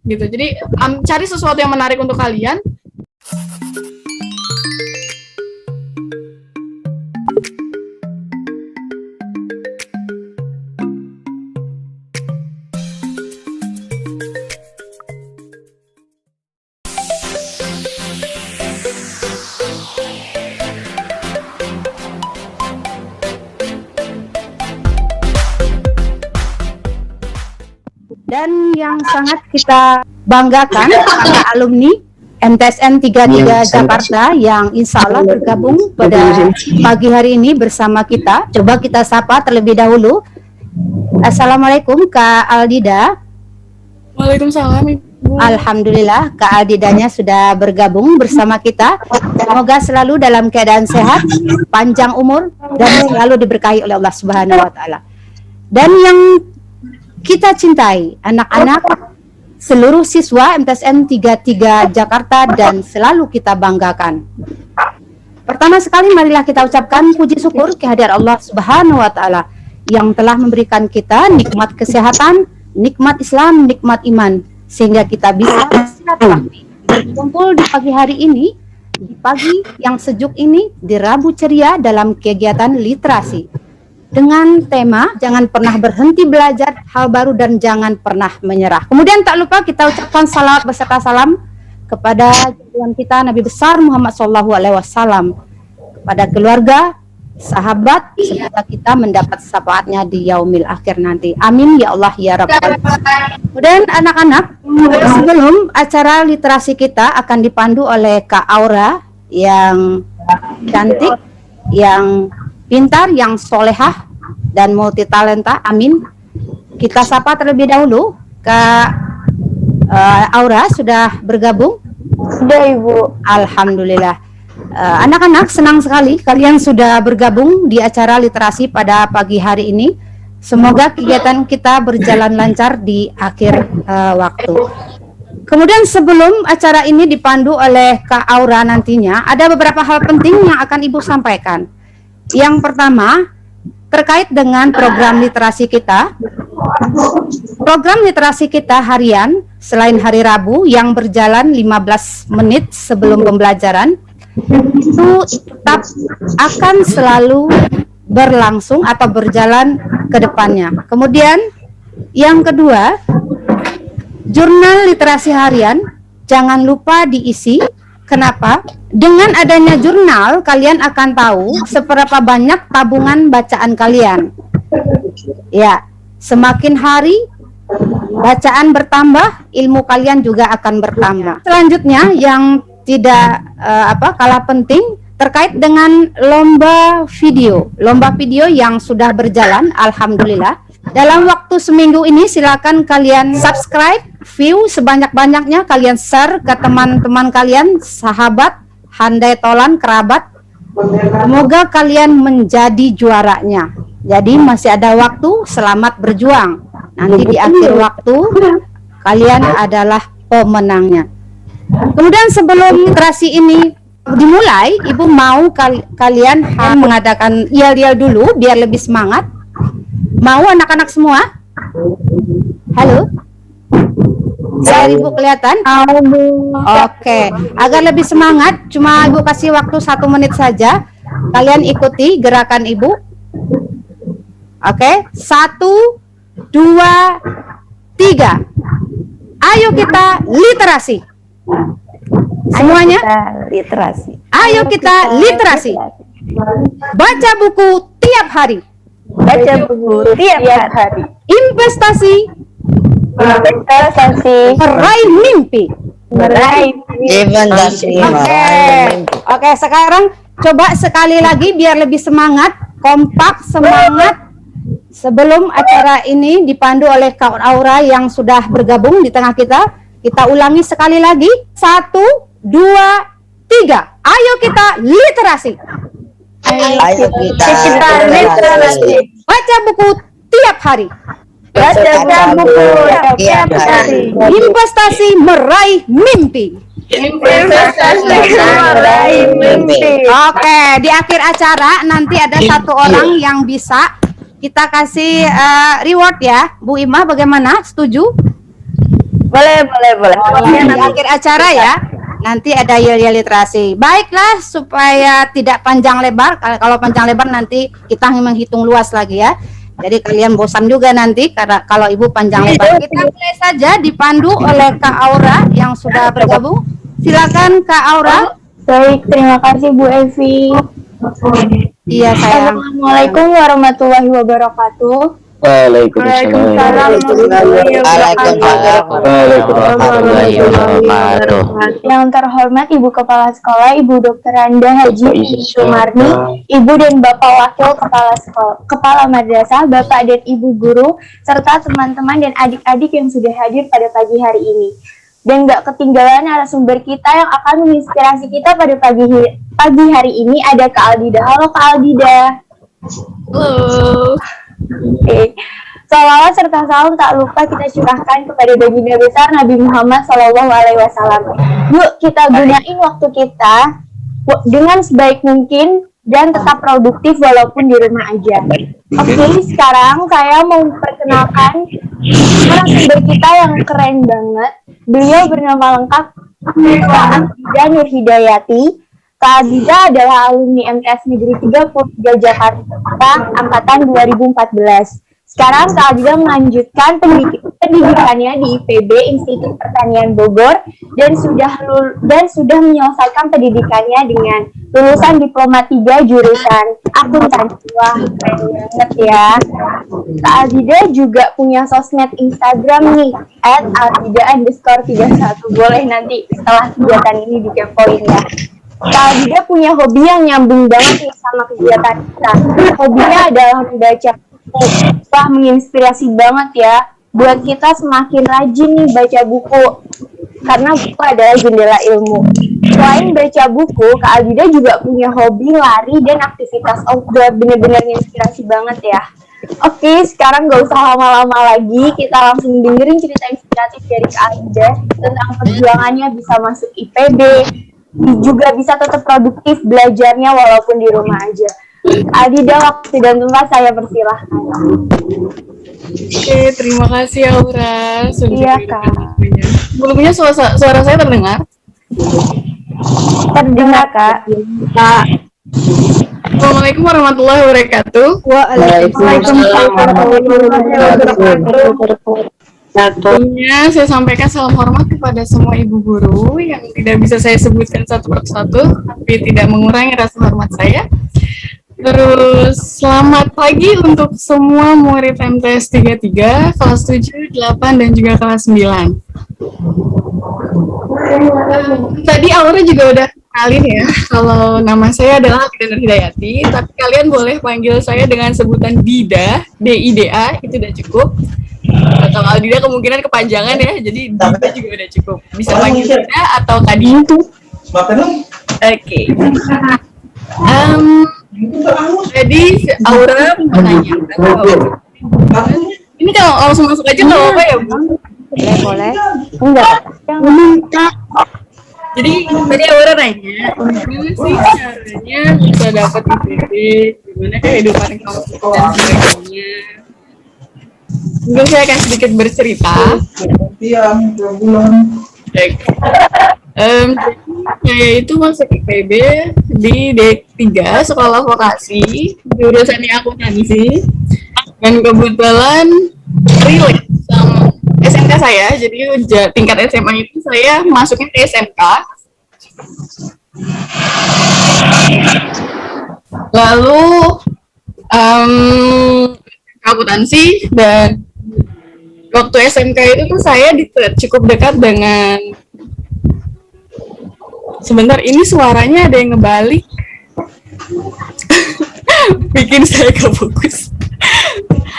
gitu. Jadi cari sesuatu yang menarik untuk kalian. Dan yang sangat kita banggakan para alumni MTSN 33 Jakarta yang insya Allah bergabung pada pagi hari ini bersama kita. Coba kita sapa terlebih dahulu. Assalamualaikum Kak Aldida. Waalaikumsalam Ibu. Alhamdulillah Kak Aldidanya sudah bergabung bersama kita. Semoga selalu dalam keadaan sehat, panjang umur, dan selalu diberkahi oleh Allah Subhanahu wa Ta'ala. Dan yang kita cintai, anak-anak, seluruh siswa MTSN 33 Jakarta dan selalu kita banggakan. Pertama sekali marilah kita ucapkan puji syukur kehadirat Allah Subhanahu wa Ta'ala yang telah memberikan kita nikmat kesehatan, nikmat Islam, nikmat iman, sehingga kita bisa silaturahmi berkumpul di pagi hari ini, di pagi yang sejuk ini, di Rabu Ceria dalam kegiatan literasi. Dengan tema jangan pernah berhenti belajar hal baru dan jangan pernah menyerah. Kemudian tak lupa kita ucapkan salawat beserta salam kepada junjungan kita Nabi besar Muhammad SAW, kepada keluarga, sahabat, semoga kita mendapat syafaatnya di yaumil akhir nanti. Amin ya Allah ya Rabbal. Kemudian anak-anak, sebelum acara literasi kita akan dipandu oleh Kak Aura yang cantik, yang pintar, yang solehah dan multi talenta. Amin. Kita sapa terlebih dahulu Kak Aura sudah bergabung. Sudah Ibu. Alhamdulillah. Anak-anak senang sekali kalian sudah bergabung di acara literasi pada pagi hari ini. Semoga kegiatan kita berjalan lancar di akhir waktu. Kemudian sebelum acara ini dipandu oleh Kak Aura nantinya, ada beberapa hal penting yang akan Ibu sampaikan. Yang pertama, terkait dengan program literasi kita. Program literasi kita harian, selain hari Rabu yang berjalan 15 menit sebelum pembelajaran, itu tetap akan selalu berlangsung atau berjalan ke depannya. Kemudian, yang kedua, jurnal literasi harian jangan lupa diisi. Kenapa? Dengan adanya jurnal, kalian akan tahu seberapa banyak tabungan bacaan kalian. Ya, semakin hari bacaan bertambah, ilmu kalian juga akan bertambah. Selanjutnya, yang tidak kalah penting terkait dengan lomba video. Lomba video yang sudah berjalan, alhamdulillah. Dalam waktu seminggu ini silakan kalian subscribe, view sebanyak-banyaknya, kalian share ke teman-teman kalian, sahabat, handai tolan, kerabat. Semoga kalian menjadi juaranya. Jadi masih ada waktu, selamat berjuang. Nanti di akhir waktu kalian adalah pemenangnya. Kemudian sebelum literasi ini dimulai, Ibu mau kalian mengadakan yel-yel dulu biar lebih semangat. Mau anak-anak semua? Halo? Saya Ibu kelihatan? Oke, agar lebih semangat, cuma Ibu kasih waktu 1 menit saja. Kalian ikuti gerakan Ibu. Oke, 1, 2, 3. Ayo kita literasi. Semuanya? Literasi. Ayo kita literasi. Baca buku tiap hari. Baca buku tiap hari. Investasi. Meraih mimpi. Oke, sekarang coba sekali lagi biar lebih semangat, kompak, semangat. Sebelum acara ini dipandu oleh Kak Aura yang sudah bergabung di tengah kita, kita ulangi sekali lagi. 1, 2, 3. Ayo kita literasi. Ayo kita literasi. Baca buku tiap hari. Baca buku tiap hari. Investasi meraih mimpi. Oke, di akhir acara nanti ada 1 orang yang bisa kita kasih reward ya. Bu Ima bagaimana? Setuju? Boleh. Di akhir acara ya. Nanti ada yel-yel literasi. Baiklah, supaya tidak panjang lebar. Kalau panjang lebar nanti kita menghitung luas lagi ya. Jadi kalian bosan juga nanti karena kalau Ibu panjang lebar. Kita mulai saja dipandu oleh Kak Aura yang sudah bergabung. Silakan Kak Aura. Baik, terima kasih Bu Evi. Iya sayang. Assalamualaikum warahmatullahi wabarakatuh. Waalaikumsalam warahmatullahi wabarakatuh. Yang terhormat Ibu Kepala Sekolah, Ibu Dr. Anda Haji Sumarni, Ibu dan Bapak Wakil Kepala Madrasah, Bapak dan Ibu Guru, serta teman-teman dan adik-adik yang sudah hadir pada pagi hari ini. Dan gak ketinggalan narasumber kita yang akan menginspirasi kita pada pagi hari ini ada Kak Aldida. Halo Kak Aldida. Halo. Oke. Salawat serta salam tak lupa kita curahkan kepada baginda besar Nabi Muhammad SAW. Yuk kita gunain waktu kita dengan sebaik mungkin dan tetap produktif walaupun di rumah aja. Oke, sekarang saya mau memperkenalkan narasumber kita yang keren banget. Beliau bernama lengkap Kak Aldida Nur Hidayati. Kak Aldida adalah alumni MTS Negeri 33 Jakarta angkatan 2014. Sekarang Kak Aldida melanjutkan pendidikannya di IPB Institut Pertanian Bogor dan sudah menyelesaikan pendidikannya dengan lulusan diploma 3 jurusan akuntansi. Wah, keren banget ya. Kak Aldida juga punya sosmed Instagram nih @aldida_31. Boleh nanti setelah kegiatan ini dikepoin ya. Kak Aldida punya hobi yang nyambung banget nih sama kegiatan kita. Hobinya adalah membaca buku. Wah, menginspirasi banget ya. Buat kita semakin rajin nih baca buku. Karena buku adalah jendela ilmu. Selain baca buku, Kak Aldida juga punya hobi lari dan aktivitas outdoor. Bener-bener menginspirasi banget ya. Oke, sekarang gak usah lama-lama lagi. Kita langsung dengerin cerita inspiratif dari Kak Aldida tentang perjuangannya bisa masuk IPB, juga bisa tetap produktif belajarnya walaupun di rumah aja. Aldida, waktu dan tempat saya persilahkan. Oke, terima kasih Aura. Iya, Kak. Sebelumnya suara saya terdengar? Terdengar, Kak. Assalamualaikum warahmatullahi wabarakatuh. Waalaikumsalam warahmatullahi wabarakatuh. Tentunya saya sampaikan salam hormat kepada semua ibu guru yang tidak bisa saya sebutkan satu persatu, tapi tidak mengurangi rasa hormat saya. Terus selamat pagi untuk semua murid MTS 33, kelas 7, 8, dan juga kelas 9. Tadi Aura juga udah kenalin ya, kalau nama saya adalah Aldida Nur Hidayati, tapi kalian boleh panggil saya dengan sebutan Dida, D-I-D-A, itu udah cukup. Kalau Aldida kemungkinan kepanjangan ya, jadi Dida juga udah cukup. Bisa panggil Dida atau tadi itu. Oke. Jadi Aura mau nanya. Ini kalau langsung masuk aja nggak apa-apa ya, Bu? Boleh. Enggak. Jadi tadi Aura nanya, gimana sih caranya bisa dapat IPB, gimana kehidupan kampus dan sebagainya. Mungkin saya akan sedikit bercerita. Saya itu masuk IPB di D3 Sekolah Vokasi, jurusannya akuntansi, dan kebetulan relate sama SMK saya, jadi tingkat SMA itu saya masuknya ke SMK. Lalu akuntansi, dan waktu SMK itu tuh saya cukup dekat dengan, sebentar ini suaranya ada yang ngebalik bikin saya gak fokus.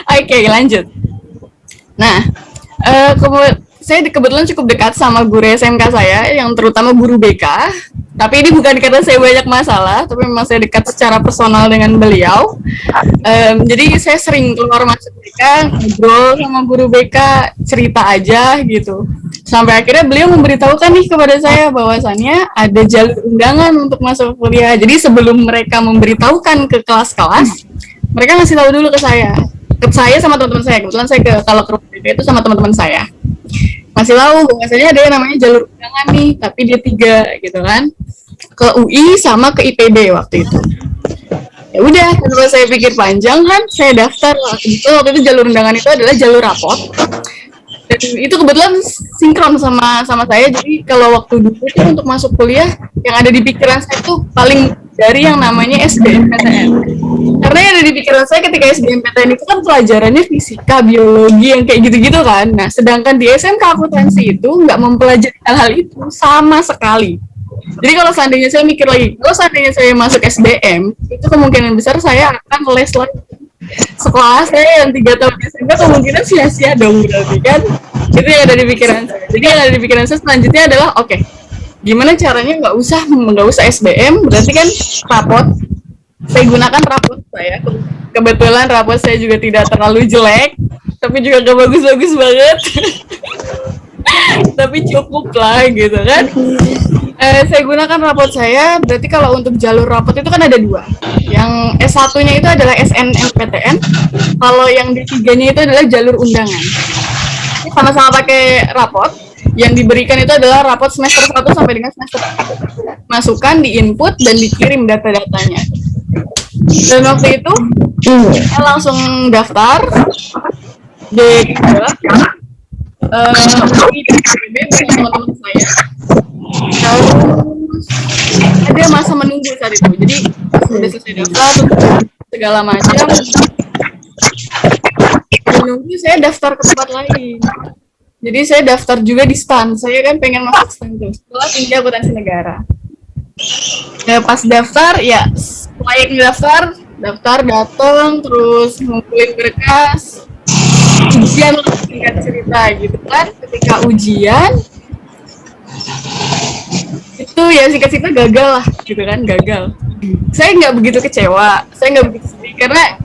Oke, lanjut. Nah, saya kebetulan cukup dekat sama guru SMK saya, yang terutama guru BK. Tapi ini bukan karena saya banyak masalah, tapi memang saya dekat secara personal dengan beliau. Jadi saya sering keluar masuk BK, ngobrol sama guru BK, cerita aja gitu. Sampai akhirnya beliau memberitahukan nih kepada saya bahwasannya ada jalur undangan untuk masuk kuliah. Jadi sebelum mereka memberitahukan ke kelas-kelas, mereka ngasih tahu dulu ke saya sama teman-teman saya. Kebetulan saya kalau ke BK itu sama teman-teman saya. masih tahu bahwasanya ada yang namanya jalur undangan nih, tapi dia 3 gitu kan, ke UI sama ke IPB waktu itu. Ya udah, kalau saya pikir panjang kan, saya daftar lah. Kebetulan waktu itu jalur undangan itu adalah jalur rapot. Dan itu kebetulan sinkron sama saya. Jadi kalau waktu dulu itu untuk masuk kuliah, yang ada di pikiran saya tuh paling dari yang namanya SBMPTN. Karena yang ada di pikiran saya ketika SBMPTN itu kan pelajarannya fisika, biologi, yang kayak gitu-gitu kan. Nah, sedangkan di SMK akuntansi itu nggak mempelajari hal-hal itu sama sekali. Jadi kalau seandainya saya mikir lagi, kalau seandainya saya masuk SBM, itu kemungkinan besar saya akan les lagi. Sekolah saya yang 3 tahun SMK kemungkinan sia-sia dong berarti kan. Itu yang ada di pikiran saya. Jadi yang ada di pikiran saya selanjutnya adalah oke, gimana caranya nggak usah SBM, berarti kan rapot. Saya gunakan rapot saya. Kebetulan rapot saya juga tidak terlalu jelek, tapi juga gak bagus-bagus banget. Tapi cukup lah gitu kan. Saya gunakan rapot saya, berarti kalau untuk jalur rapot itu kan ada 2. Yang S1-nya itu adalah SNMPTN, kalau yang D3-nya itu adalah jalur undangan. Sama-sama pakai rapot, yang diberikan itu adalah rapot semester 1 sampai dengan semester 4. Masukkan, di-input, dan dikirim data-datanya. Dan waktu itu, saya langsung daftar di teman-teman saya. Terus ada masa menunggu saat itu. Jadi sudah selesai daftar segala macam, menunggu saya daftar ke tempat lain. Jadi saya daftar juga di STAN. Saya kan pengen masuk STAN tuh, Sekolah Tinggi Akuntansi Negara. Ya, pas daftar ya layaknya daftar datang terus ngumpulin berkas, ujian lah singkat cerita gitu kan. Ketika ujian itu ya singkat cerita gagal lah gitu kan, gagal. Saya nggak begitu kecewa, saya nggak begitu sedih karena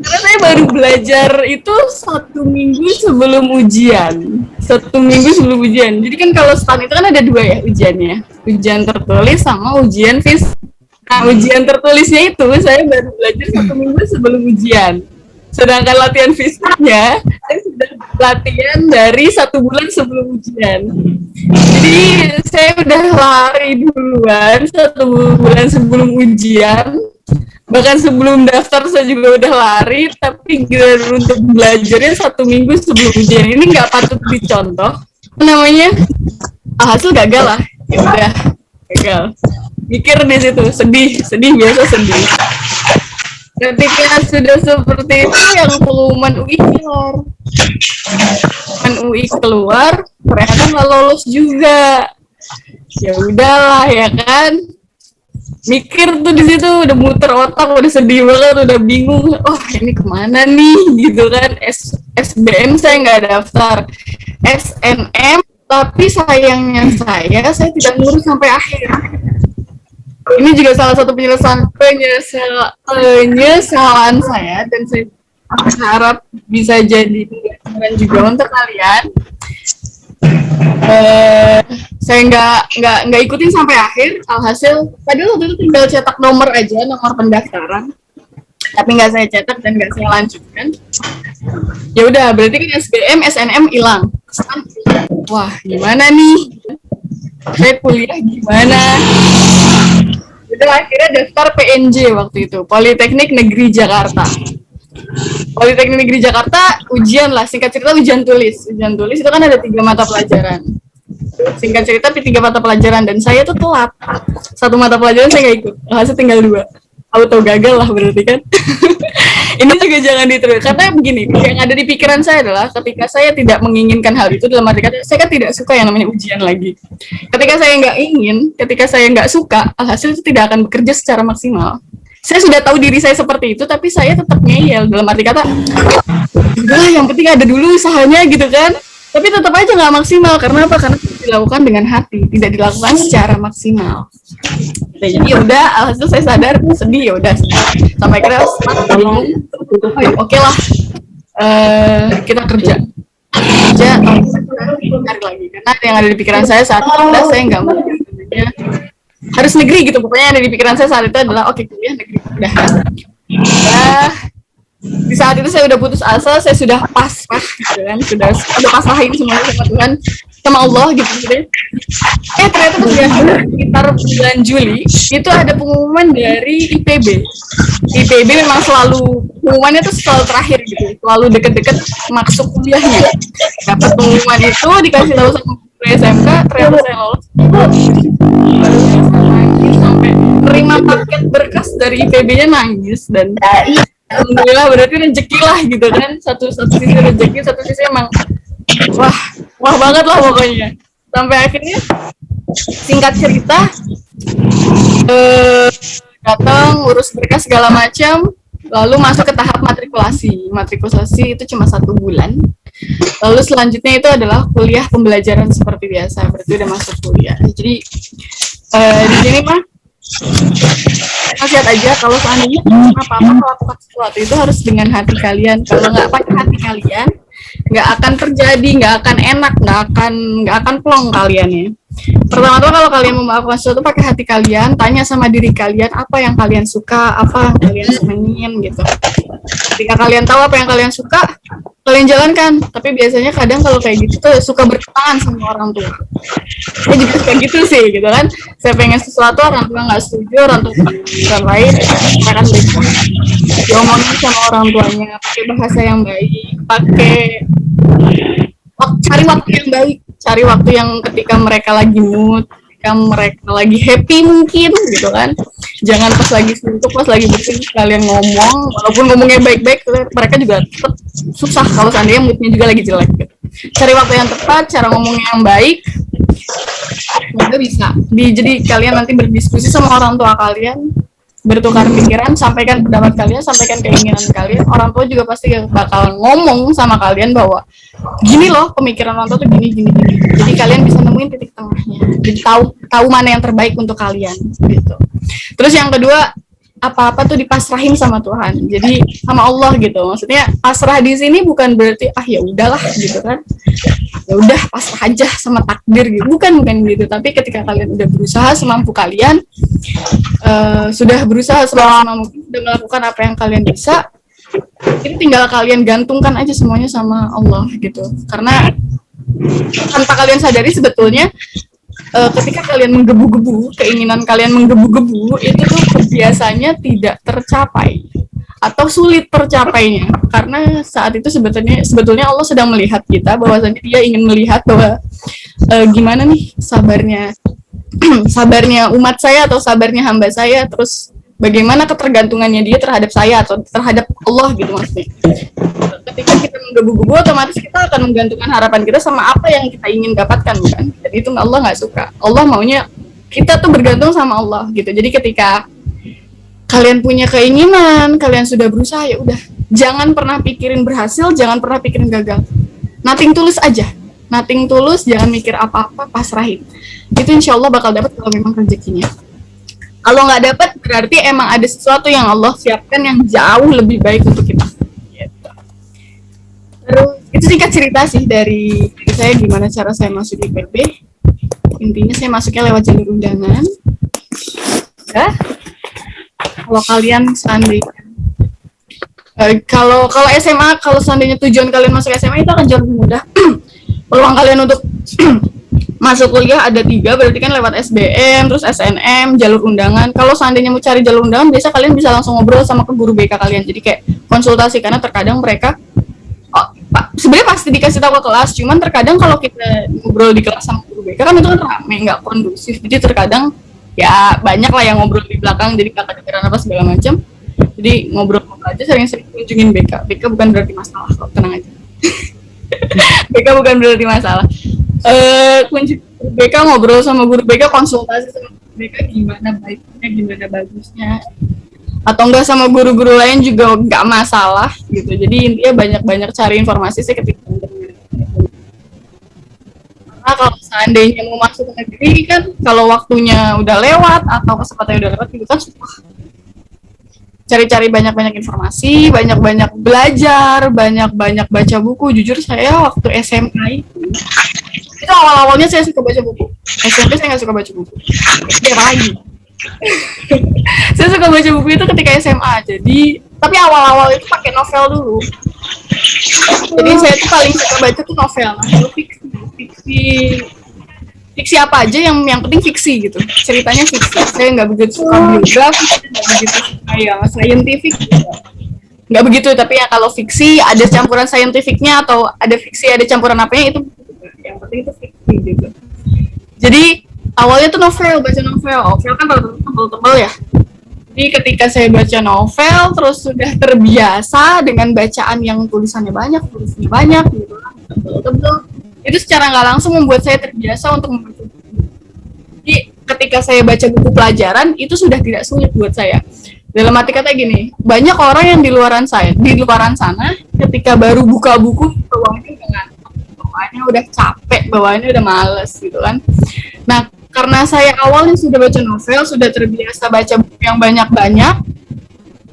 saya baru belajar itu 1 minggu sebelum ujian. 1 minggu sebelum ujian. Jadi kan kalau STAN itu kan ada 2 ya ujiannya, ujian tertulis sama ujian fisik. Nah, ujian tertulisnya itu saya baru belajar 1 minggu sebelum ujian. Sedangkan latihan fisiknya, saya sudah latihan dari 1 bulan sebelum ujian. Jadi saya udah lari duluan 1 bulan sebelum ujian. Bahkan sebelum daftar saya juga udah lari, tapi untuk belajarnya 1 minggu sebelum ujian. Ini nggak patut dicontoh. Namanya hasil gagal lah. Ya udah, gagal. Mikir di situ, sedih biasa sedih. Ketika sudah seperti itu, yang pengumuman UI keluar. Pengumuman UI keluar, ternyata nggak lolos juga. Ya udahlah ya kan. Mikir tuh di situ udah muter otak, udah sedih banget, udah bingung. Oh ini kemana nih gitu kan. SBM saya nggak daftar, SNM, tapi sayangnya saya tidak ngurus sampai akhir. Ini juga salah satu penyesalan saya, dan saya harap bisa jadi pelajaran juga untuk kalian. Saya nggak ikutin sampai akhir. Alhasil tadi waktu itu tinggal cetak nomor aja, nomor pendaftaran, tapi nggak saya cetak dan nggak saya lanjutkan. Ya udah, berarti kan SBM SNM hilang. Wah gimana nih, saya kuliah gimana? Udah akhirnya daftar PNJ waktu itu, Politeknik Negeri Jakarta. Politeknik Negeri Jakarta, ujian lah, singkat cerita ujian tulis. Ujian tulis itu kan ada 3 mata pelajaran. Singkat cerita 3 mata pelajaran, dan saya tuh telat. 1 mata pelajaran saya nggak ikut, hasil tinggal 2. Auto gagal lah berarti kan. Ini juga jangan diterus, karena begini, yang ada di pikiran saya adalah ketika saya tidak menginginkan hal itu, dalam arti kata saya kan tidak suka yang namanya ujian lagi. Ketika saya nggak ingin, ketika saya nggak suka, hasil itu tidak akan bekerja secara maksimal. Saya sudah tahu diri saya seperti itu, tapi saya tetap ngeyel, dalam arti kata udah yang penting ada dulu usahanya gitu kan. Tapi tetap aja nggak maksimal. Karena apa? Karena dilakukan dengan hati, tidak dilakukan secara maksimal. Jadi ya udah, alhasil saya sadar, sedih ya udah. Sampai kira bingung. Oke lah, kita kerja, cari lagi. Karena yang ada di pikiran saya saat itu adalah saya nggak mau harus negeri gitu. Pokoknya yang ada di pikiran saya saat itu adalah oke, kuliah negeri. Udah. di saat itu saya udah putus asa, saya sudah pasrah gitu kan, sudah pasrahin semuanya sama Tuhan, sama Allah gitu maksudnya. Ternyata pas di akhir sekitar bulan Juli itu ada pengumuman dari IPB. IPB memang selalu pengumumannya tuh selalu terakhir gitu, selalu deket-deket masuk kuliahnya. Dapat pengumuman itu dikasih tahu sama guru SMK, ternyata saya lolos. Nangis sampai terima paket berkas dari IPB-nya nangis dan alhamdulillah berarti rezeki lah gitu kan, satu sisi rezeki, satu sisi emang wah banget lah pokoknya. Sampai akhirnya singkat cerita datang urus berkas segala macam, lalu masuk ke tahap matrikulasi itu cuma 1 bulan, lalu selanjutnya itu adalah kuliah pembelajaran seperti biasa, berarti udah masuk kuliah. Jadi di sini mah nasihat aja, kalau seandainya apa-apa melakukan sesuatu itu harus dengan hati kalian. Kalau nggak pakai hati kalian, nggak akan terjadi, nggak akan enak, nggak akan plong kalian ya. Pertama-tama kalau kalian mau melakukan sesuatu pakai hati kalian, tanya sama diri kalian apa yang kalian suka, apa yang kalian senengin gitu. Ketika kalian tahu apa yang kalian suka, kalian jalankan. Tapi biasanya kadang kalau kayak gitu tuh suka bertentangan sama orang tua. Saya juga kayak gitu sih gitu kan. Saya pengen sesuatu, orang tua nggak setuju, orang tua bukan lain, saya kan diomongin sama orang tuanya, pakai bahasa yang baik, cari waktu yang baik, cari waktu yang ketika mereka lagi mood, ketika mereka lagi happy mungkin gitu kan. Jangan pas lagi suntuk, pas lagi bersih kalian ngomong, walaupun ngomongnya baik-baik, mereka juga tetap susah kalau seandainya moodnya juga lagi jelek gitu. Cari waktu yang tepat, cara ngomongnya yang baik, semoga bisa. Jadi kalian nanti berdiskusi sama orang tua kalian, bertukar pikiran, sampaikan pendapat kalian, sampaikan keinginan kalian. Orang tua juga pasti bakal ngomong sama kalian bahwa gini loh pemikiran orang tua tuh gini. Jadi kalian bisa nemuin titik tengahnya. Jadi tahu mana yang terbaik untuk kalian gitu. Terus yang kedua, apa-apa tuh dipasrahin sama Tuhan. Jadi sama Allah gitu. Maksudnya pasrah di sini bukan berarti ya udahlah gitu kan. Ya udah pasrah aja sama takdir gitu. Bukan gitu. Tapi ketika kalian udah berusaha semampu kalian, sudah berusaha selama sudah melakukan apa yang kalian bisa, itu tinggal kalian gantungkan aja semuanya sama Allah gitu. Karena tanpa kalian sadari sebetulnya ketika kalian menggebu-gebu, keinginan kalian menggebu-gebu itu tuh biasanya tidak tercapai atau sulit tercapainya, karena saat itu sebetulnya Allah sedang melihat kita, bahwasanya Dia ingin melihat bahwa gimana nih sabarnya umat saya atau sabarnya hamba saya, terus bagaimana ketergantungannya dia terhadap saya atau terhadap Allah gitu maksudnya. Ketika kita menggebu-gebu, otomatis kita akan menggantungkan harapan kita sama apa yang kita ingin dapatkan kan. Jadi itu Allah nggak suka. Allah maunya kita tuh bergantung sama Allah gitu. Jadi ketika kalian punya keinginan, kalian sudah berusaha, ya udah, jangan pernah pikirin berhasil, jangan pernah pikirin gagal. Nothing tulus aja. Nothing tulus, jangan mikir apa-apa, pasrahin. Itu insya Allah bakal dapat kalau memang rezekinya. Kalau nggak dapat, berarti emang ada sesuatu yang Allah siapkan yang jauh lebih baik untuk kita. Gitu. Terus itu singkat cerita sih dari saya gimana cara saya masuk di IPB. Intinya saya masuknya lewat jalur undangan. Ya. Kalau kalian seandainya kalau SMA, kalau seandainya tujuan kalian masuk SMA itu akan jauh lebih mudah. Peluang kalian untuk masuk kuliah ada 3, berarti kan lewat SBM, terus SNM, jalur undangan. Kalau seandainya mau cari jalur undangan, biasa kalian bisa langsung ngobrol sama ke guru BK kalian. Jadi kayak konsultasi, karena terkadang mereka sebenarnya pasti dikasih tahu ke kelas, cuman terkadang kalau kita ngobrol di kelas sama guru BK kan itu kan rame, nggak kondusif. Jadi terkadang ya banyak lah yang ngobrol di belakang, jadi kakak dengeran apa segala macam. Jadi ngobrol aja, sering-sering kunjungin BK. BK bukan berarti masalah kok, tenang aja. BK bukan berarti masalah. Kunci BK, ngobrol sama guru BK, konsultasi sama guru BK gimana baiknya, gimana bagusnya, atau enggak sama guru-guru lain juga enggak masalah gitu. Jadi intinya banyak-banyak cari informasi sih ketika internet. Karena kalau seandainya mau masuk ke negeri kan, kalau waktunya udah lewat atau kesempatannya udah lewat itu kan susah. Cari-cari banyak-banyak informasi, banyak-banyak belajar, banyak-banyak baca buku. Jujur saya waktu SMA itu awal-awalnya saya suka baca buku. SMP saya nggak suka baca buku. Dia lagi. Saya suka baca buku itu ketika SMA. Jadi Tapi awal-awal itu pakai novel dulu. Jadi saya tuh paling suka baca tuh novel, fiksi apa aja yang penting fiksi gitu, ceritanya fiksi. Saya nggak begitu suka biografi, nggak begitu suka yang scientific, nggak begitu. Tapi ya kalau fiksi ada campuran scientificnya atau ada fiksi ada campuran apanya itu yang penting itu fiksi gitu. Jadi awalnya tuh baca novel kan tebel-tebel ya. Jadi ketika saya baca novel terus sudah terbiasa dengan bacaan yang tulisannya banyak gitu kan, tebel-tebel. Itu secara nggak langsung membuat saya terbiasa untuk membaca buku. Jadi ketika saya baca buku pelajaran itu sudah tidak sulit buat saya. Dalam arti kata gini, banyak orang yang di luaran sana ketika baru buka buku bawaannya udah ngantuk, bawaannya udah capek, bawaannya udah males gitu kan. Nah, karena saya awalnya sudah baca novel, sudah terbiasa baca buku yang banyak-banyak.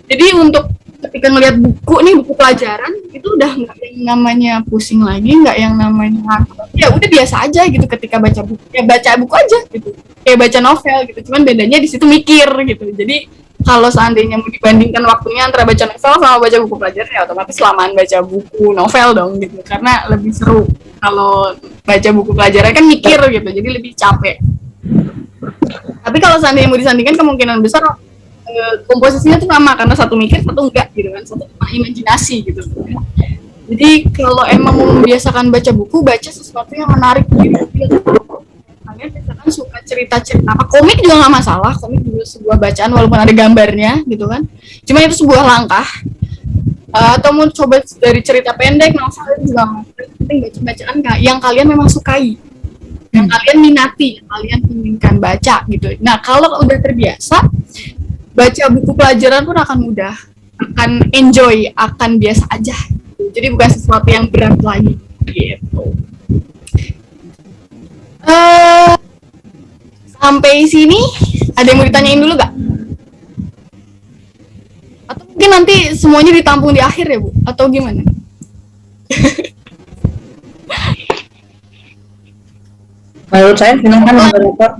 Jadi untuk ketika ngelihat buku pelajaran itu udah nggak yang namanya pusing lagi, nggak yang namanya ngantuk. Ya udah biasa aja gitu ketika baca buku. Ya baca buku aja gitu. Kayak baca novel gitu. Cuman bedanya di situ mikir gitu. Jadi kalau seandainya mau dibandingkan waktunya antara baca novel sama baca buku pelajaran ya otomatis lamaan baca buku novel dong gitu. Karena lebih seru. Kalau baca buku pelajaran kan mikir gitu. Jadi lebih capek. Tapi kalau seandainya mau disandingkan kemungkinan besar komposisinya tuh sama karena satu mikir satu enggak gitu kan, satu cuma imajinasi gitu. Jadi kalau emang mau membiasakan baca buku, baca sesuatu yang menarik gitu. Kalian misalkan suka cerita-cerita apa, komik juga nggak masalah, komik juga sebuah bacaan walaupun ada gambarnya gitu kan. Cuma itu sebuah langkah. Atau mau coba dari cerita pendek, novel juga penting baca bacaan yang kalian memang sukai, yang kalian minati, yang kalian inginkan baca gitu. Nah kalau udah terbiasa baca buku pelajaran pun akan mudah, akan enjoy, akan biasa aja. Jadi bukan sesuatu yang berat lagi gitu. Sampai sini ada yang mau ditanyain dulu gak? Atau mungkin nanti semuanya ditampung di akhir ya Bu? Atau gimana? Menurut saya silakan moderator.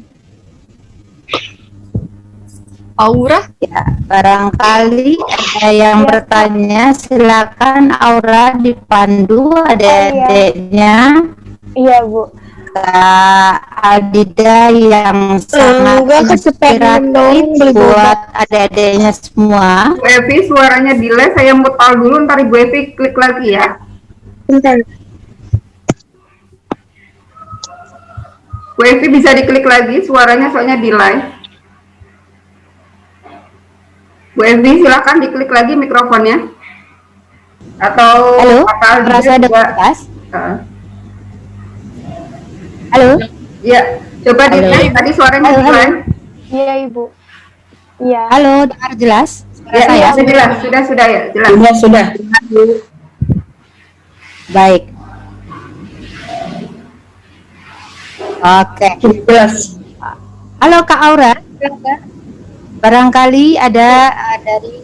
Aura? Ya, barangkali ada yang bertanya, silakan Aura dipandu adik-adiknya. Iya Bu. Kak Adida yang sangat inspiratif buat adik-adiknya semua. Bu Evi suaranya delay, saya mutal dulu, ntar Ibu Evi klik lagi ya. Bentar. Bu Evi bisa diklik lagi, suaranya soalnya delay. Bu Evi silahkan diklik lagi mikrofonnya. Atau Halo, apa merasa juga. jelas? Halo? Ya, coba diklik, tadi suaranya Halo, delay. Iya Ibu. Iya. Halo, dengar jelas? Ya, Suara saya? sudah ya, jelas. Sudah. Baik. Oke. Jelas. Halo Kak Aura. Barangkali ada dari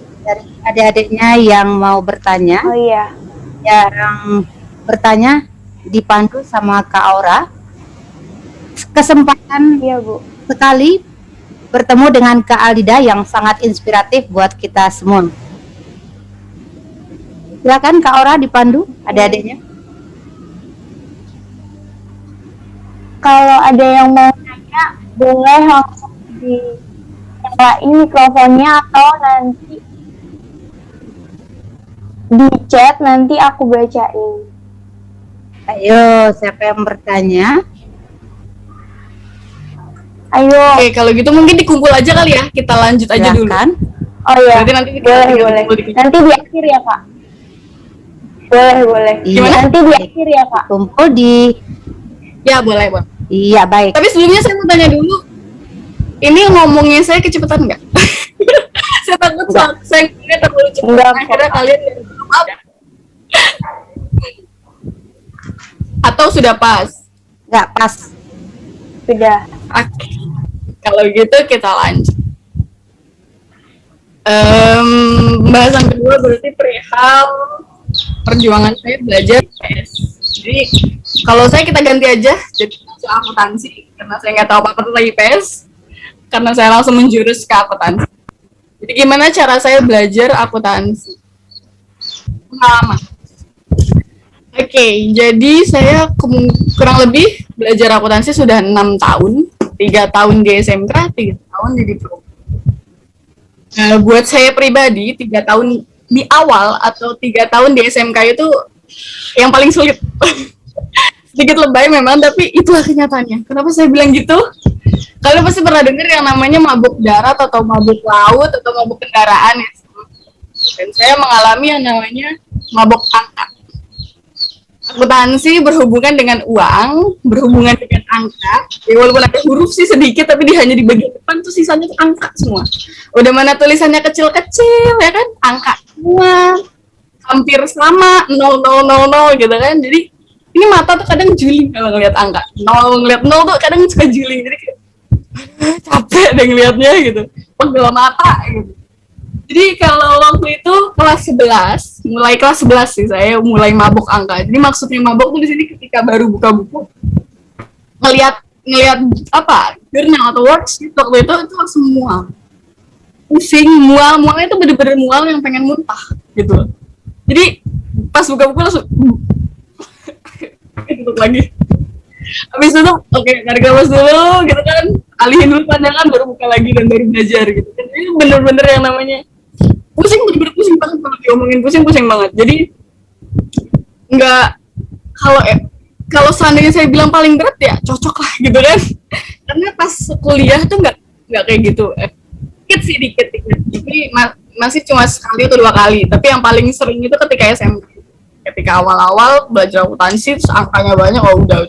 adik-adiknya yang mau bertanya. Oh iya. Yang bertanya dipandu sama Kak Aura. Kesempatan Iya Bu. sekali bertemu dengan Kak Aldida yang sangat inspiratif buat kita semua. Silakan Kak Aura dipandu adik-adiknya. Kalau ada yang mau nanya, boleh langsung dinyalain mikrofonnya atau nanti di chat, nanti aku bacain. Ayo, siapa yang bertanya? Ayo. Oke, kalau gitu mungkin dikumpul aja kali ya. Kita lanjut aja dulu. Silakan. Oh iya. Berarti nanti kita boleh. kumpul di- Nanti di akhir ya Kak. Boleh. Iya. Nanti di akhir ya Kak. Kumpul di. Ya, boleh. Iya, baik. Tapi sebelumnya saya mau tanya dulu. Ini ngomongnya saya kecepatan nggak? Saya takut saya nggak terlalu cepat. Enggak, kok. Akhirnya kalian maaf. Atau sudah pas? Nggak pas. Sudah. Oke. Kalau gitu kita lanjut. Pembahasan kedua berarti perihal perjuangan saya belajar PS. Jadi kalau saya kita ganti aja jadi langsung akuntansi karena saya nggak tahu apa-apa tentang IPS, karena saya langsung menjurus ke akuntansi. Jadi gimana cara saya belajar akuntansi? pengalaman. Oke, jadi saya kurang lebih belajar akuntansi sudah 6 tahun, 3 tahun di SMK, 3 tahun di diploma. Nah, buat saya pribadi, 3 tahun di awal atau 3 tahun di SMK itu yang paling sulit. Sedikit lebay memang, tapi itulah kenyataannya. Kenapa saya bilang gitu? Kalian pasti pernah dengar yang namanya mabuk darat atau mabuk laut atau mabuk kendaraan ya. Dan saya mengalami yang namanya mabuk angka. Akuntansi berhubungan dengan uang, berhubungan dengan angka. Ya walaupun ada huruf sih sedikit, tapi dia hanya di bagian depan tuh sisanya tuh angka semua. Udah mana tulisannya kecil-kecil ya kan, angka semua. Hampir sama 0000 gitu kan. Jadi ini mata tuh kadang juling kalau ngeliat angka. 0 tuh kadang suka juling. Jadi kayak capek deh ngeliatnya gitu. Pegel mata gitu. Jadi kalau waktu itu kelas 11, mulai kelas 11 sih saya mulai mabuk angka. Jadi maksudnya mabuk tuh di sini ketika baru buka buku, ngelihat apa jurnal atau worksheet waktu itu langsung mual, pusing, mualnya itu bener-bener mual yang pengen muntah gitu. Jadi pas buka buku langsung tutup lagi. Habis itu oke, tarik nafas dulu gitu kan, alihin dulu pandangan, baru buka lagi dan baru belajar gitu. Jadi bener-bener yang namanya pusing, bener-bener pusing banget kalau diomongin pusing banget. Jadi nggak, kalau seandainya saya bilang paling berat ya cocok lah gitu kan. Karena pas kuliah tuh nggak kayak gitu. Dikit, tapi masih cuma sekali atau 2 kali. Tapi yang paling sering itu ketika SMP. Ketika awal-awal belajar akuntansi, terus angkanya banyak, udah.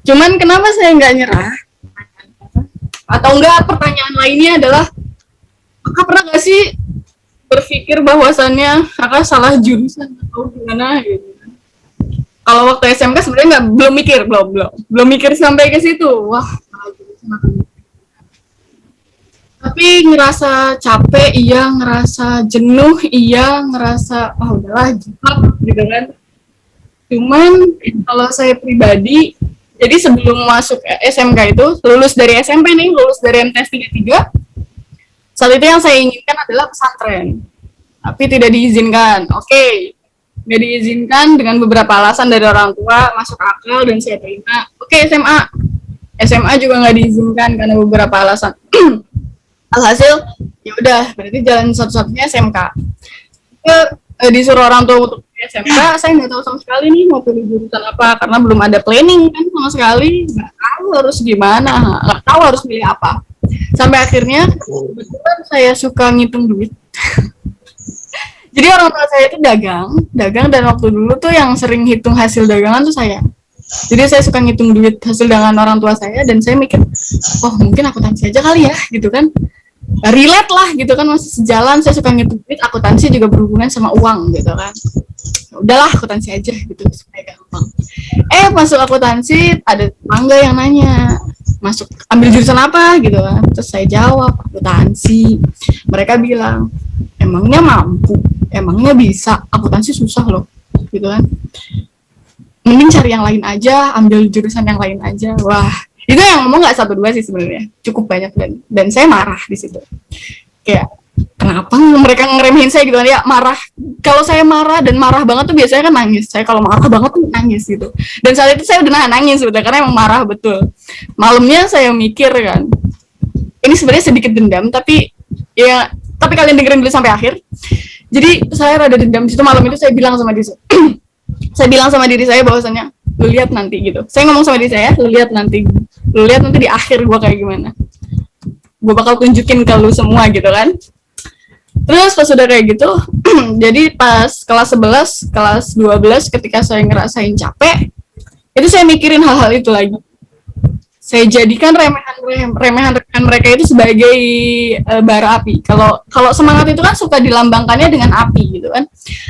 Cuman kenapa saya nggak nyerah? Atau enggak, pertanyaan lainnya adalah, Kakak pernah nggak sih berpikir bahwasannya Kakak salah jurusan atau gimana gitu? Kalau waktu SMK sebenarnya belum mikir sampai ke situ. Wah, salah jurusan. Tapi ngerasa capek, iya, ngerasa jenuh, iya, ngerasa udahlah jihad gitu kan. Cuman kalau saya pribadi, jadi sebelum masuk SMK itu, lulus dari SMP nih, lulus dari MTS 33, saat itu yang saya inginkan adalah pesantren. Tapi tidak diizinkan. Oke, nggak diizinkan dengan beberapa alasan dari orang tua, masuk akal dan saya terima. Oke, SMA juga nggak diizinkan karena beberapa alasan. Alhasil, ya udah, berarti jalan satu-satunya SMK. Disuruh orang tua untuk SMK, saya nggak tahu sama sekali nih mau pilih jurusan apa, karena belum ada planning kan sama sekali, nggak tahu harus gimana, nggak tahu harus pilih apa. Sampai akhirnya, kebetulan saya suka ngitung duit. Jadi orang tua saya itu dagang, dan waktu dulu tuh yang sering hitung hasil dagangan tuh saya. Jadi saya suka ngitung duit hasil dagangan orang tua saya, dan saya mikir, mungkin akuntansi aja kali ya, gitu kan. Relate lah gitu kan, masih sejalan. Saya suka ngitung duit, akuntansi juga berhubungan sama uang gitu kan. Udahlah akuntansi aja gitu supaya gampang. Masuk akuntansi ada tetangga yang nanya, masuk ambil jurusan apa gitu kan. Terus saya jawab akuntansi. Mereka bilang, emangnya mampu, emangnya bisa, akuntansi susah loh gitu kan. Mending cari yang lain aja, ambil jurusan yang lain aja. Wah, itu yang ngomong nggak 1-2 sih sebenarnya, cukup banyak, dan saya marah di situ. Kayak kenapa mereka ngeremehin saya gitu kan ya, marah. Kalau saya marah dan marah banget tuh biasanya kan nangis. Saya kalau marah banget tuh nangis gitu. Dan saat itu saya udah nahan nangis sebetulnya karena emang marah betul. Malamnya saya mikir kan, ini sebenarnya sedikit dendam, tapi kalian dengerin dulu sampai akhir. Jadi saya rada dendam di situ. Malam itu saya bilang sama diri saya bahwasannya, lu lihat nanti gitu. Saya ngomong sama diri saya, lu lihat nanti di akhir gue kayak gimana. Gue bakal tunjukin ke lu semua gitu kan. Terus pas udah kayak gitu, jadi pas kelas 11, kelas 12 ketika saya ngerasain capek, itu saya mikirin hal-hal itu lagi. Saya jadikan remehan mereka itu sebagai bara api. Kalau semangat itu kan suka dilambangkannya dengan api gitu kan.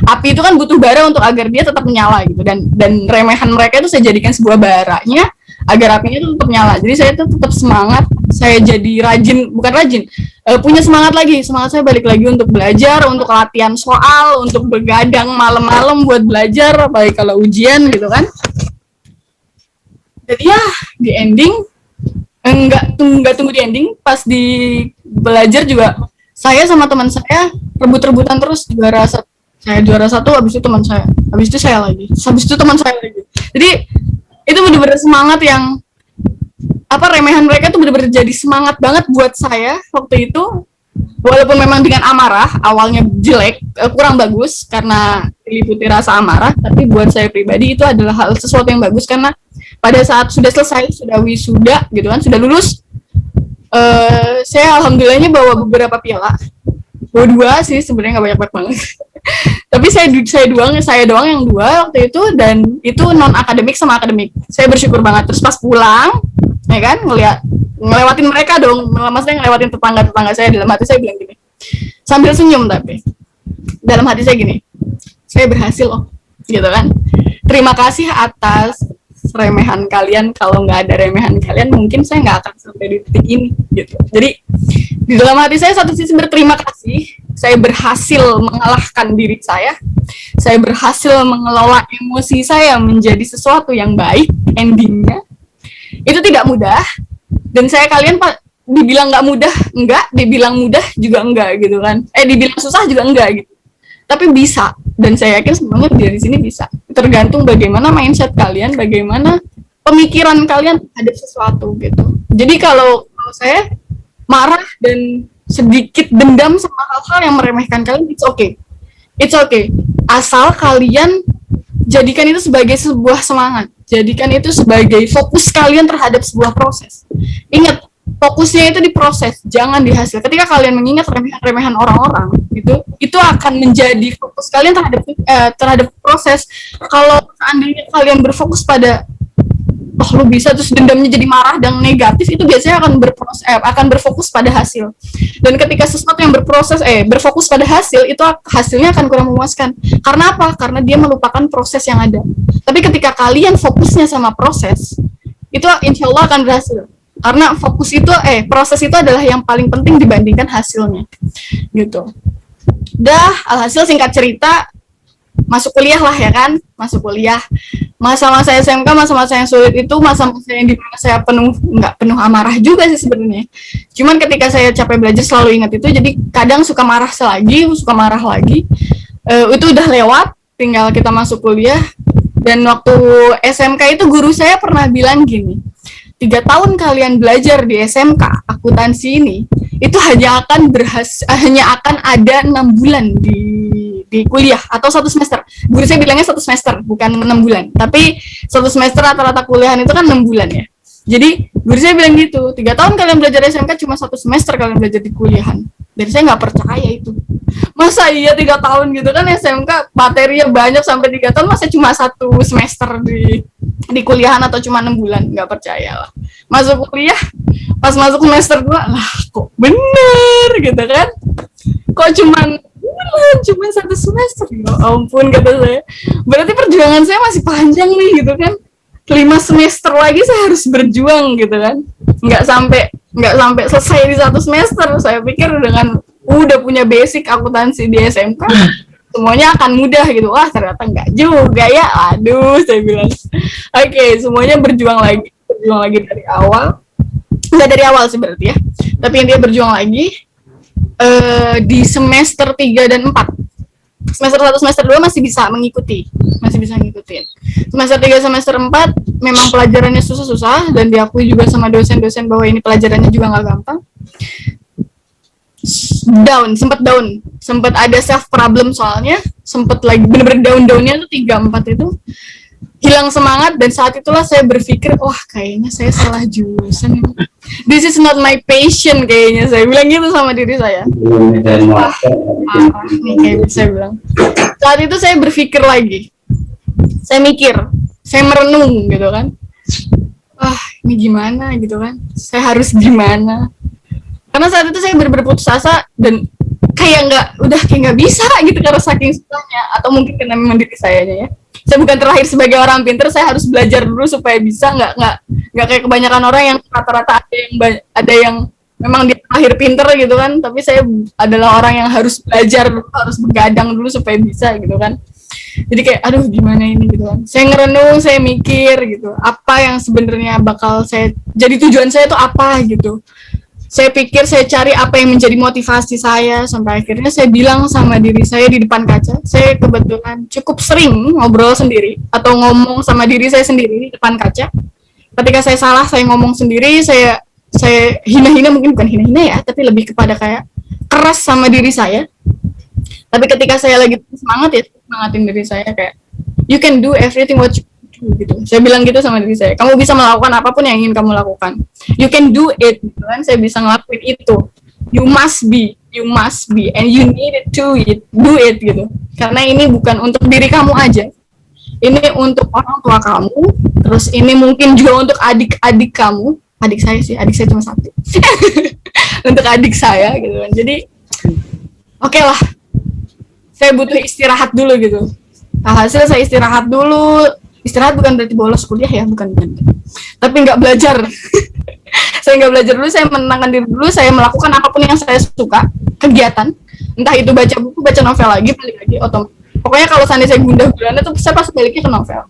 Api itu kan butuh bara untuk agar dia tetap menyala gitu, dan remehan mereka itu saya jadikan sebuah baranya agar apinya itu tetap nyala. Jadi saya tuh tetap semangat, saya jadi punya semangat lagi. Semangat saya balik lagi untuk belajar, untuk latihan soal, untuk begadang malam-malam buat belajar, apalagi kalau ujian gitu kan. Jadi ya di ending enggak tunggu di ending, pas di belajar juga saya sama teman saya rebut-rebutan terus juara Saya juara 1, habis itu teman saya, habis itu saya lagi, habis itu teman saya lagi. Jadi itu benar-benar semangat yang remehan mereka tuh benar-benar jadi semangat banget buat saya waktu itu. Walaupun memang dengan amarah, awalnya jelek, kurang bagus karena diliputi rasa amarah, tapi buat saya pribadi itu adalah hal sesuatu yang bagus karena pada saat sudah selesai, sudah wisuda gitu kan, sudah lulus, saya alhamdulillahnya bawa beberapa piala. Bawa 2 sih, sebenarnya nggak banyak banget. Tapi saya doang yang 2 waktu itu, dan itu non akademik sama akademik. Saya bersyukur banget. Terus pas pulang, ya kan, ngelewatin mereka dong, maksudnya ngelewatin tetangga saya, dalam hati saya bilang gini, sambil senyum, tapi dalam hati saya gini, saya berhasil loh, gitu kan. Terima kasih atas remehan kalian, kalau nggak ada remehan kalian mungkin saya nggak akan sampai di titik ini, gitu. Jadi di dalam hati saya satu sisi berterima kasih, saya berhasil mengalahkan diri saya berhasil mengelola emosi saya menjadi sesuatu yang baik. Endingnya itu tidak mudah, dan kalian dibilang nggak mudah enggak, dibilang mudah juga enggak gitu kan, dibilang susah juga enggak gitu, tapi bisa, dan saya yakin semuanya dari sini bisa. Tergantung bagaimana mindset kalian, bagaimana pemikiran kalian terhadap sesuatu gitu. Jadi kalau saya marah dan sedikit dendam sama hal-hal yang meremehkan kalian, it's okay, asal kalian jadikan itu sebagai sebuah semangat, jadikan itu sebagai fokus kalian terhadap sebuah proses. Ingat, fokusnya itu di proses, jangan di hasil. Ketika kalian mengingat remehan orang-orang gitu, itu akan menjadi fokus kalian terhadap proses. Kalau seandainya kalian berfokus pada lu bisa, terus dendamnya jadi marah dan negatif, itu biasanya akan berfokus pada hasil. Dan ketika sesuatu yang berfokus pada hasil, itu hasilnya akan kurang memuaskan. Karena apa? Karena dia melupakan proses yang ada. Tapi ketika kalian fokusnya sama proses, itu insya Allah akan berhasil. Karena proses itu adalah yang paling penting dibandingkan hasilnya, gitu. Alhasil singkat cerita, masuk kuliah lah ya kan, masuk kuliah. Masa-masa SMK, masa-masa yang sulit itu masa-masa yang dimana saya nggak penuh amarah juga sih sebenarnya. Cuman ketika saya capek belajar selalu ingat itu, jadi kadang suka marah lagi. Itu udah lewat, tinggal kita masuk kuliah. Dan waktu SMK itu guru saya pernah bilang gini, 3 tahun kalian belajar di SMK akuntansi ini, itu hanya akan ada 6 bulan di kuliah atau 1 semester. Guru saya bilangnya 1 semester, bukan 6 bulan. Tapi 1 semester rata-rata kuliahan itu kan 6 bulan ya. Jadi guru saya bilang gitu, 3 tahun kalian belajar SMK, cuma 1 semester kalian belajar di kuliahan. Dan saya nggak percaya itu. Masa iya 3 tahun gitu kan, SMK materinya banyak sampai 3 tahun, masa cuma 1 semester di kuliahan atau cuma 6 bulan? Nggak percaya lah. Masuk kuliah, pas masuk semester 2, lah kok bener gitu kan, kok cuma 1 semester, ya ampun kata saya, berarti perjuangan saya masih panjang nih gitu kan, 5 semester lagi saya harus berjuang gitu kan, nggak sampai selesai di 1 semester. Saya pikir dengan udah punya basic akuntansi di SMK semuanya akan mudah gitu, wah ternyata nggak juga ya. Aduh, saya bilang oke, semuanya berjuang lagi dari awal, nggak dari awal sih berarti ya, tapi dia berjuang lagi. Di semester 3 dan 4, semester 1, semester 2 masih bisa ngikutin. Semester 3, semester 4 memang pelajarannya susah-susah, dan diakui juga sama dosen-dosen bahwa ini pelajarannya juga nggak gampang. Sempat ada self problem, soalnya sempat lagi bener-bener downnya tuh 3-4 itu hilang semangat, dan saat itulah saya berpikir, wah kayaknya saya salah jurusan, this is not my passion, kayaknya saya bilang gitu sama diri saya. Wah, parah nih kayaknya, saya bilang. Saat itu saya berpikir lagi, saya merenung gitu kan, wah ini gimana gitu kan, saya harus gimana. Karena saat itu saya berputus asa, dan kayak nggak bisa gitu karena saking susahnya, atau mungkin karena memang diri sayanya ya. Saya bukan terlahir sebagai orang pintar, saya harus belajar dulu supaya bisa, nggak kayak kebanyakan orang yang rata-rata ada yang memang dia lahir pintar gitu kan, tapi saya adalah orang yang harus belajar dulu, harus begadang dulu supaya bisa gitu kan. Jadi kayak aduh gimana ini gitu kan. Saya ngerenung, saya mikir gitu, apa yang sebenarnya bakal jadi tujuan saya itu apa gitu. Saya pikir saya cari apa yang menjadi motivasi saya, sampai akhirnya saya bilang sama diri saya di depan kaca. Saya kebetulan cukup sering ngobrol sendiri atau ngomong sama diri saya sendiri di depan kaca. Ketika saya salah, saya ngomong sendiri, saya hina-hina, mungkin bukan hina-hina ya, tapi lebih kepada kayak keras sama diri saya. Tapi ketika saya lagi semangat ya, semangatin diri saya kayak you can do everything what you do gitu. Saya bilang gitu sama diri saya. Kamu bisa melakukan apapun yang ingin kamu lakukan. You can do it gitu kan. Saya bisa ngelakuin itu. You must be, and you need to do it gitu. Karena ini bukan untuk diri kamu aja. Ini untuk orang tua kamu. Terus ini mungkin juga untuk adik-adik kamu. Adik saya sih, adik saya cuma satu. Untuk adik saya gitu kan. Jadi oke lah. Saya butuh istirahat dulu gitu. Hasil saya istirahat dulu. Istirahat bukan berarti bolos kuliah ya, bukan. Tapi nggak belajar. Saya nggak belajar dulu, saya menenangkan diri dulu, saya melakukan apapun yang saya suka, kegiatan. Entah itu baca buku, baca novel lagi, balik lagi, pokoknya kalau seandainya saya gundah gulana tuh saya pasti baliknya ke novel.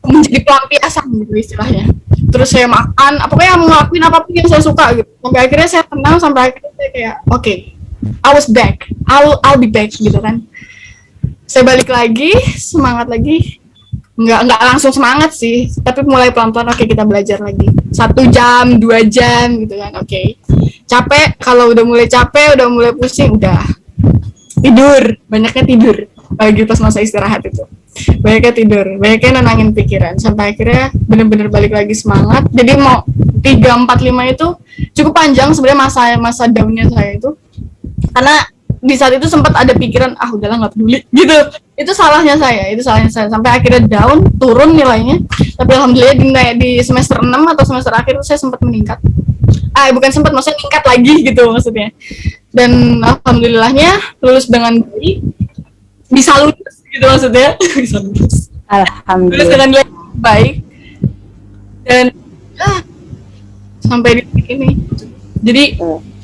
Menjadi pelampiasan gitu istilahnya. Terus saya makan, pokoknya ngelakuin apapun yang saya suka gitu. Sampai akhirnya saya tenang, sampai akhirnya saya kayak, oke, I was back, I'll be back gitu kan. Saya balik lagi, semangat lagi. Nggak langsung semangat sih, tapi mulai pelan-pelan. Oke, kita belajar lagi 1 jam 2 jam gitu kan. Oke. Capek, kalau udah mulai capek, udah mulai pusing, udah tidur, banyaknya tidur lagi pas masa istirahat itu, banyaknya tidur, banyaknya nenangin pikiran, sampai akhirnya bener-bener balik lagi semangat. Jadi mau 3, 4, 5 itu cukup panjang sebenarnya masa down-nya saya itu, karena di saat itu sempat ada pikiran udahlah nggak peduli gitu. Itu salahnya saya sampai akhirnya down, turun nilainya. Tapi alhamdulillah di semester 6 atau semester akhir saya sempat meningkat. Bukan sempat, maksudnya meningkat lagi gitu maksudnya. Dan alhamdulillahnya lulus dengan baik, bisa lulus gitu maksudnya. Bisa lulus. Alhamdulillah. Lulus dengan nilai baik. Dan sampai di titik ini. Jadi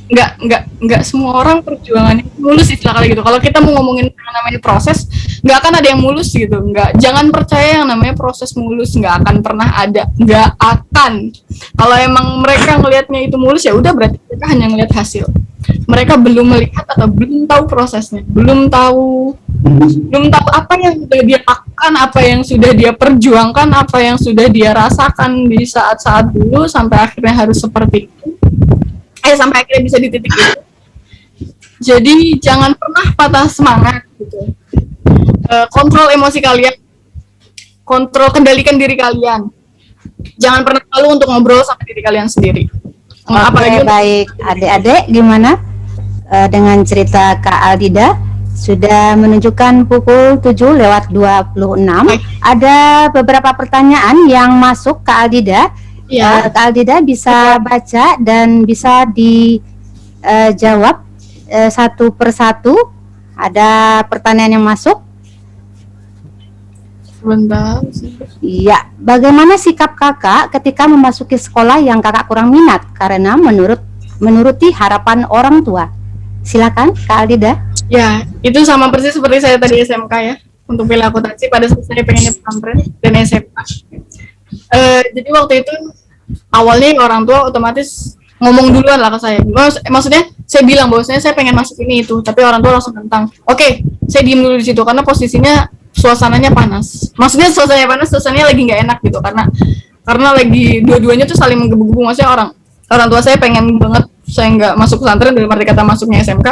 nggak semua orang perjuangannya mulus istilahnya gitu. Kalau kita mau ngomongin yang namanya proses, nggak akan ada yang mulus gitu. Jangan percaya yang namanya proses mulus, nggak akan pernah ada, nggak akan. Kalau emang mereka ngelihatnya itu mulus, ya udah berarti mereka hanya ngelihat hasil. Mereka belum melihat atau belum tahu prosesnya, belum tahu apa yang sudah dia lakukan, apa yang sudah dia perjuangkan, apa yang sudah dia rasakan di saat-saat dulu sampai akhirnya harus seperti itu. Sampai akhirnya bisa di titik itu. Jadi jangan pernah patah semangat gitu. Kontrol emosi kalian, kendalikan diri kalian. Jangan pernah malu untuk ngobrol sama diri kalian sendiri. Oke, baik adik-adik, gimana dengan cerita Kak Aldida? Sudah menunjukkan pukul 7:26. Ada beberapa pertanyaan yang masuk Kak Aldida. Ya. Kak Aldida bisa baca dan bisa dijawab satu persatu. Ada pertanyaan yang masuk. Sebentar. Iya, bagaimana sikap kakak ketika memasuki sekolah yang kakak kurang minat karena menuruti harapan orang tua? Silakan Kak Aldida. Ya, itu sama persis seperti saya tadi SMK ya. Untuk pilih akuntansi pada saat saya pengennya pesantren dan SMA. Jadi waktu itu awalnya orang tua otomatis ngomong duluan lah ke saya. Maksudnya saya bilang bahwasanya saya pengen masuk ini itu, tapi orang tua langsung tentang. Oke, saya diem dulu di situ karena posisinya suasananya panas. Maksudnya suasananya lagi nggak enak gitu karena lagi dua-duanya tuh saling menggebu-gebu. Maksudnya orang tua saya pengen banget saya nggak masuk pesantren, dalam arti kata masuknya SMK.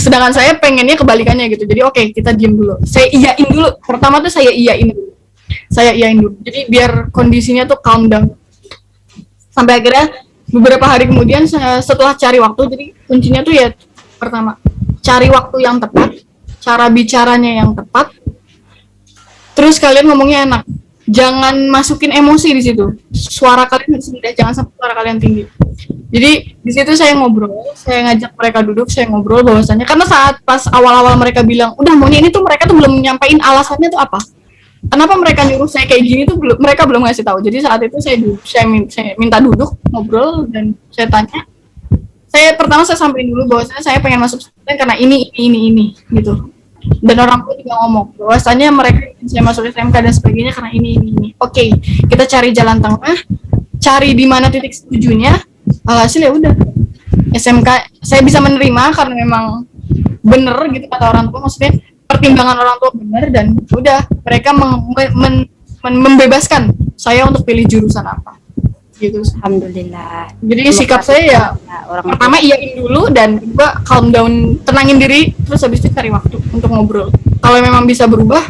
Sedangkan saya pengennya kebalikannya gitu. Jadi oke, kita diem dulu. Saya iyain dulu. Pertama tuh saya iyain dulu. Jadi biar kondisinya tuh calm down. Sampai akhirnya beberapa hari kemudian setelah cari waktu, jadi kuncinya tuh ya pertama cari waktu yang tepat, cara bicaranya yang tepat, terus kalian ngomongnya enak, jangan masukin emosi di situ, suara kalian harus rendah, jangan sampai suara kalian tinggi. Jadi di situ saya ngobrol, saya ngajak mereka duduk, saya ngobrol bahwasannya karena saat pas awal-awal mereka bilang udah maunya ini tuh, mereka tuh belum nyampain alasannya tuh apa. Kenapa mereka nyuruh saya kayak gini tuh mereka belum ngasih tahu. Jadi saat itu saya minta duduk ngobrol dan saya tanya. Pertama saya sampein dulu bahwasanya saya pengen masuk pesantren karena ini gitu. Dan orang tua juga ngomong bahwasanya mereka ingin saya masuk SMK dan sebagainya karena ini. Oke, kita cari jalan tengah, cari di mana titik setujunya, Alhasil ya udah, SMK saya bisa menerima karena memang bener gitu kata orang tua, maksudnya pertimbangan orang tua bener, dan udah mereka membebaskan saya untuk pilih jurusan apa gitu. Alhamdulillah. Jadi sikap saya ya orang pertama iyain dulu, dan kedua calm down, tenangin diri, terus habis itu cari waktu untuk ngobrol. Kalau memang bisa berubah,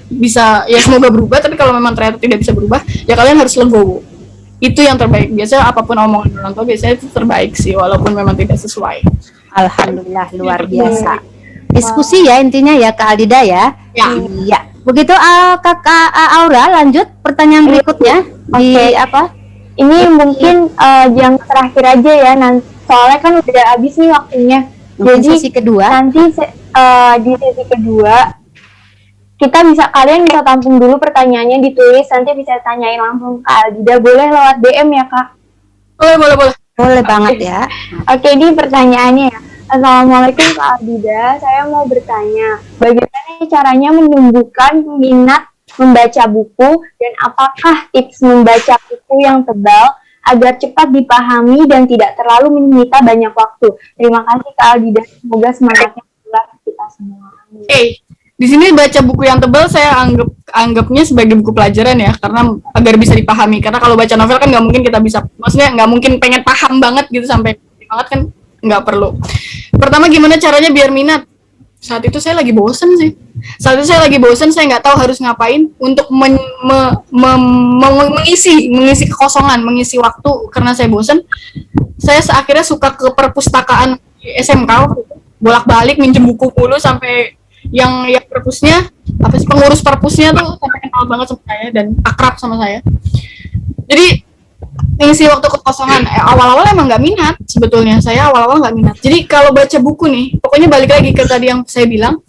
bisa ya semoga berubah, tapi kalau memang ternyata tidak bisa berubah, ya kalian harus legowo. Itu yang terbaik. Biasanya apapun omongan orang tua biasanya itu terbaik sih, walaupun memang tidak sesuai. Alhamdulillah, luar biasa. Diskusi ya intinya ya Kak Aldida ya. Ya. Iya. Begitu Kakak Aura, lanjut pertanyaan berikutnya. Di Oke. apa? Ini mungkin yang terakhir aja ya, nanti soalnya kan udah habis nih waktunya. Mungkin Jadi sesi kedua. nanti di sesi kedua kalian bisa tampung dulu pertanyaannya, ditulis, nanti bisa tanyain langsung ke Aldida. Boleh lewat DM ya Kak? Boleh. Boleh banget ya. Oke, ini pertanyaannya ya. Assalamualaikum Kak Aldida, saya mau bertanya, bagaimana caranya menumbuhkan minat membaca buku, dan apakah tips membaca buku yang tebal agar cepat dipahami dan tidak terlalu menyita banyak waktu? Terima kasih Kak Aldida, semoga semangatnya menular kita semua. Di sini baca buku yang tebal saya anggapnya sebagai buku pelajaran ya, karena agar bisa dipahami. Karena kalau baca novel kan nggak mungkin kita bisa, maksudnya nggak mungkin pengen paham banget gitu sampai banget kan, nggak perlu. Pertama, gimana caranya biar minat? Saat itu saya lagi bosen sih. Saya nggak tahu harus ngapain untuk mengisi kekosongan, mengisi waktu karena saya bosen. Saya akhirnya suka ke perpustakaan SMK, bolak-balik minjem buku mulu sampai yang perpusnya, pengurus perpusnya tuh sampai kenal banget sama saya dan akrab sama saya. Jadi ngisi waktu kekosongan. Awal-awal emang nggak minat sebetulnya. Saya awal-awal nggak minat. Jadi kalau baca buku nih, pokoknya balik lagi ke tadi yang saya bilang.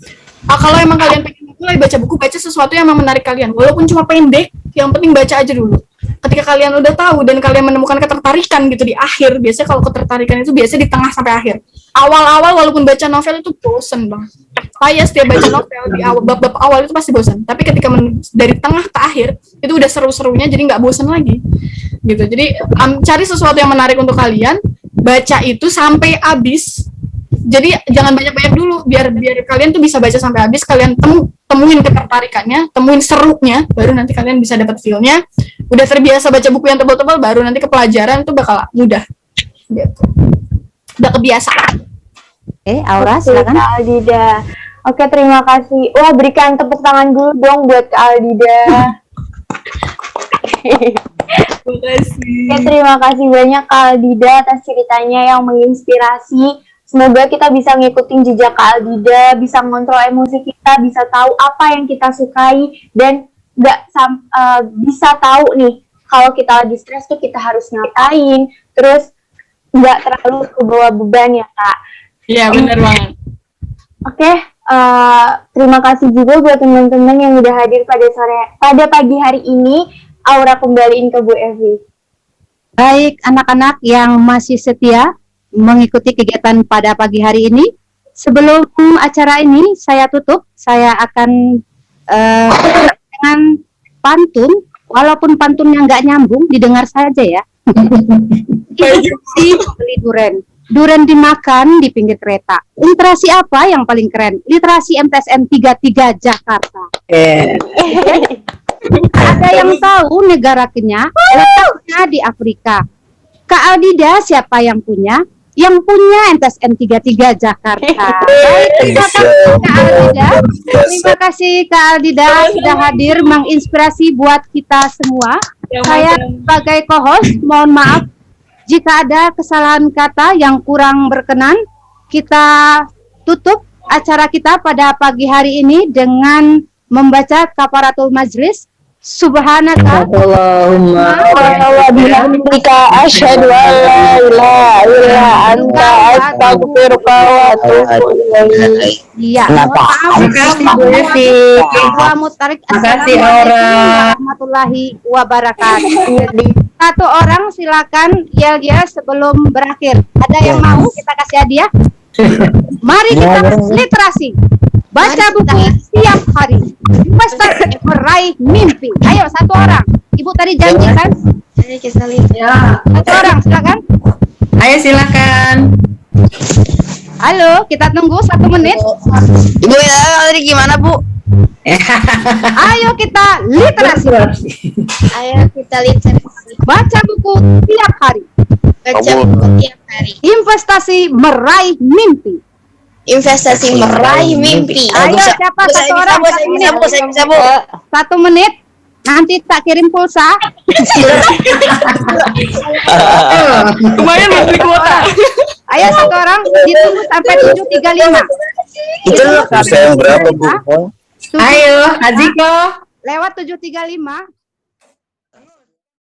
Kalau emang kalian pengen mulai baca buku, baca sesuatu yang emang menarik kalian. Walaupun cuma pendek, yang penting baca aja dulu. Ketika kalian udah tahu dan kalian menemukan ketertarikan gitu di akhir, biasanya kalau ketertarikan itu biasanya di tengah sampai akhir. Awal-awal walaupun baca novel itu bosen banget. Saya setiap baca novel di bab-bab awal itu pasti bosan. Tapi ketika dari tengah ke akhir itu udah seru-serunya, jadi nggak bosan lagi. Gitu. Jadi cari sesuatu yang menarik untuk kalian, baca itu sampai habis. Jadi jangan banyak-banyak dulu, biar kalian tuh bisa baca sampai habis. Kalian temuin ketertarikannya, temuin serunya, baru nanti kalian bisa dapat feel-nya. Udah terbiasa baca buku yang tebal-tebal, baru nanti ke pelajaran itu bakal mudah. Gitu. Udah kebiasaan. Aura silakan. Kak Aldida. Oke, terima kasih. Wah, berikan tepuk tangan dulu dong buat Kak Aldida. Terima kasih. Ya, terima kasih banyak Kak Aldida atas ceritanya yang menginspirasi. Semoga kita bisa ngikutin jejak Kak Aldida, bisa ngontrol emosi kita, bisa tahu apa yang kita sukai, dan bisa tahu nih kalau kita lagi stres tuh kita harus ngapain, terus nggak terlalu kebawa beban ya Kak. Iya, benar banget. Oke, terima kasih juga buat teman-teman yang udah hadir pada pagi hari ini. Aura kembaliin ke Bu Evi. Baik, anak-anak yang masih setia mengikuti kegiatan pada pagi hari ini. Sebelum acara ini saya tutup, saya akan dengan pantun, walaupun pantunnya nggak nyambung, didengar saja ya. Itu sih beli duren. Duren dimakan di pinggir kereta. Literasi apa yang paling keren? Literasi MTSN 33 Jakarta. Ada yang tahu negara Kenya letaknya di Afrika. Kak Aldida siapa yang punya? Yang punya MTSN 33 Jakarta. Baik, terima kasih Kak Aldida. Terima kasih Kak Aldida sudah hadir menginspirasi buat kita semua. Saya sebagai co-host mohon maaf jika ada kesalahan kata yang kurang berkenan. Kita tutup acara kita pada pagi hari ini dengan membaca kafaratul majlis. Subhanaka Allahumma wa bihamdika asyhadu an la ilaha illa anta astaghfiruka wa atubu ilaik. Iya, mohon maaf Bu Evi. Assalamualaikum warahmatullahi wabarakatuh. Satu orang silakan yel sebelum berakhir. Ada yang mau kita kasih hadiah? Mari kita literasi. Baca buku setiap hari. Investasi meraih mimpi. Ayo satu orang. Ibu tadi janji kan? Ya. Satu orang silakan. Ayo silakan. Halo, kita tunggu 1 menit. Ibu ya, tadi gimana Bu? Ayo kita literasi. Ayo kita literasi. Baca buku tiap hari. Baca buku tiap hari. Investasi meraih mimpi. Investasi meraih mimpi. Ayo, siapa satu orang? Saya bisa Bu. 1 menit. Nanti tak kirim pulsa. Lumayan Mas beli kuota. Ayo satu orang ditunggu sampai 7.35. Itu yang berapa Bu? Ayo, Haziko. Lewat 7.35.